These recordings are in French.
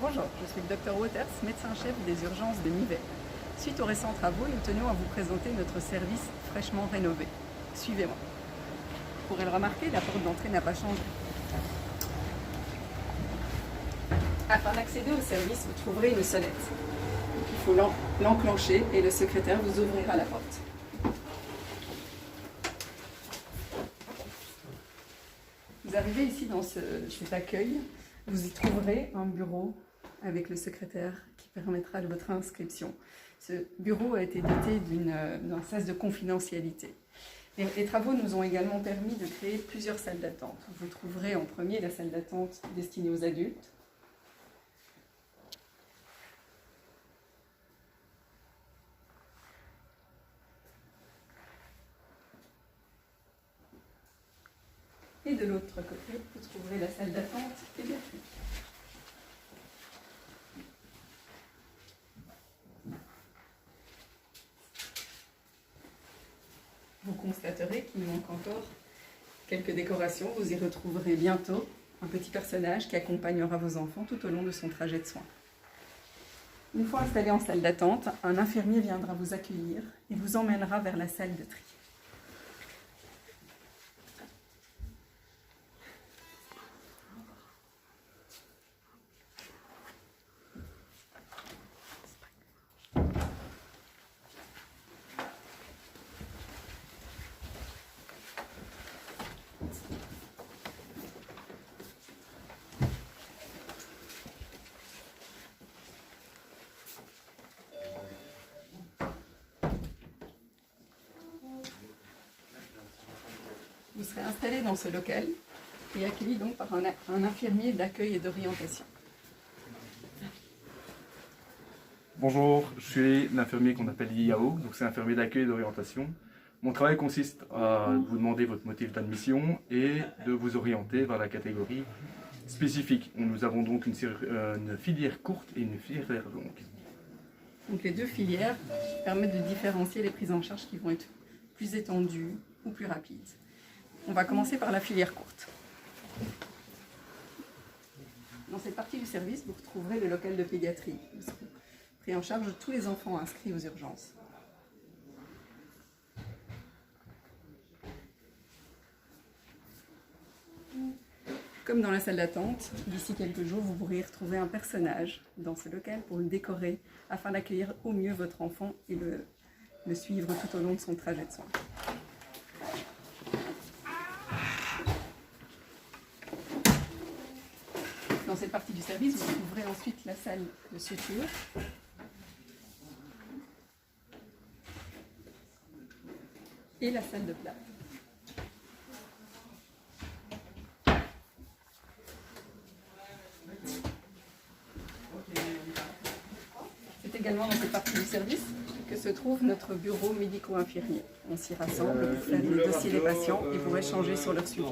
Bonjour, je suis le Dr Waters, médecin-chef des urgences de Nivelles. Suite aux récents travaux, nous tenions à vous présenter notre service fraîchement rénové. Suivez-moi. Vous pourrez le remarquer, la porte d'entrée n'a pas changé. Afin d'accéder au service, vous trouverez une sonnette. Il faut l'enclencher et le secrétaire vous ouvrira la porte. Vous arrivez ici dans cet accueil, vous y trouverez un bureau avec le secrétaire qui permettra de votre inscription. Ce bureau a été doté d'un sas de confidentialité. Les travaux nous ont également permis de créer plusieurs salles d'attente. Vous trouverez en premier la salle d'attente destinée aux adultes. Et de l'autre côté, vous trouverez la salle d'attente pédiatrique. Vous constaterez qu'il manque encore quelques décorations. Vous y retrouverez bientôt un petit personnage qui accompagnera vos enfants tout au long de son trajet de soins. Une fois installé en salle d'attente, un infirmier viendra vous accueillir et vous emmènera vers la salle de tri. Vous serez installé dans ce local et accueilli donc par un infirmier d'accueil et d'orientation. Bonjour, je suis l'infirmier qu'on appelle IAO, donc c'est infirmier d'accueil et d'orientation. Mon travail consiste à vous demander votre motif d'admission et de vous orienter vers la catégorie spécifique. Nous avons donc une filière courte et une filière longue. Donc les deux filières permettent de différencier les prises en charge qui vont être plus étendues ou plus rapides. On va commencer par la filière courte. Dans cette partie du service, vous retrouverez le local de pédiatrie. Vous serez pris en charge de tous les enfants inscrits aux urgences. Comme dans la salle d'attente, d'ici quelques jours, vous pourrez retrouver un personnage dans ce local pour le décorer afin d'accueillir au mieux votre enfant et le suivre tout au long de son trajet de soins. Dans cette partie du service, vous trouverez ensuite la salle de suture. Et la salle de plâtre. C'est également dans cette partie du service que se trouve notre bureau médico-infirmier. On s'y rassemble pour faire les dossiers des patients et pour échanger sur leur suivi.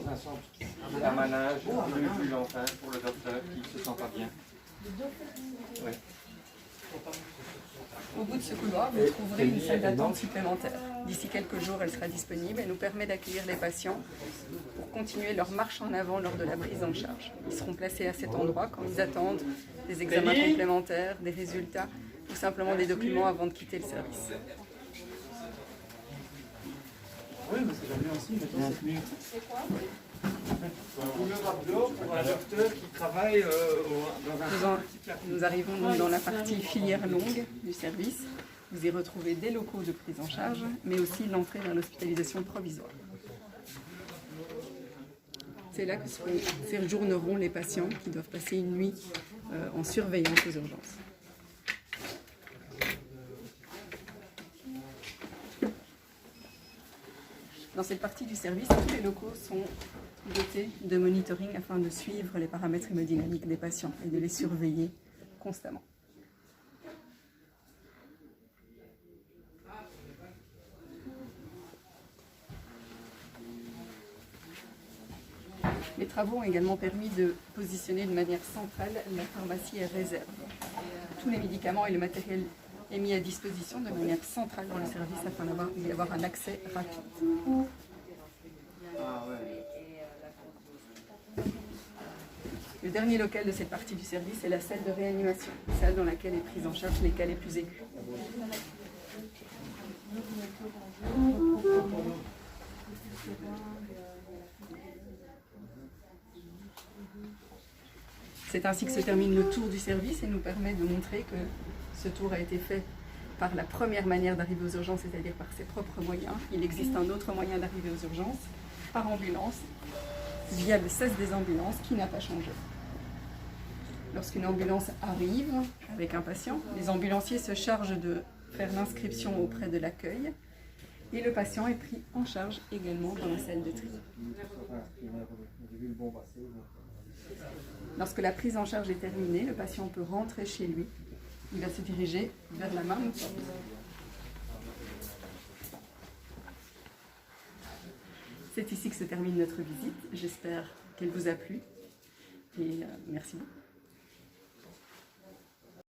Un manage plus longtemps pour le docteur qui se sent pas bien. Ouais. Au bout de ce couloir, vous trouverez une salle d'attente supplémentaire. D'ici quelques jours, elle sera disponible et nous permet d'accueillir les patients pour continuer leur marche en avant lors de la prise en charge. Ils seront placés à cet endroit quand ils attendent des examens complémentaires, des résultats ou simplement des documents avant de quitter le service. Oui, mais c'est jamais aussi, mais c'est mieux. C'est quoi? Pour un docteur qui travaille dans un... Nous arrivons donc dans la partie filière longue du service. Vous y retrouvez des locaux de prise en charge, mais aussi l'entrée vers l'hospitalisation provisoire. C'est là que séjourneront les patients qui doivent passer une nuit en surveillance aux urgences. Dans cette partie du service, tous les locaux sont dotés de monitoring afin de suivre les paramètres hémodynamiques des patients et de les surveiller constamment. Les travaux ont également permis de positionner de manière centrale la pharmacie réserve. Tous les médicaments et le matériel est mis à disposition de manière centrale dans le service afin d'y avoir un accès rapide. Ah ouais. Le dernier local de cette partie du service est la salle de réanimation, salle dans laquelle est prise en charge les cas les plus aigus. C'est ainsi que se termine le tour du service et nous permet de montrer que ce tour a été fait par la première manière d'arriver aux urgences, c'est-à-dire par ses propres moyens. Il existe un autre moyen d'arriver aux urgences, par ambulance, via le cesse des ambulances qui n'a pas changé. Lorsqu'une ambulance arrive avec un patient, les ambulanciers se chargent de faire l'inscription auprès de l'accueil et le patient est pris en charge également dans la salle de tri. Lorsque la prise en charge est terminée, le patient peut rentrer chez lui. Il va se diriger vers la marne porte. C'est ici que se termine notre visite. J'espère qu'elle vous a plu et merci beaucoup.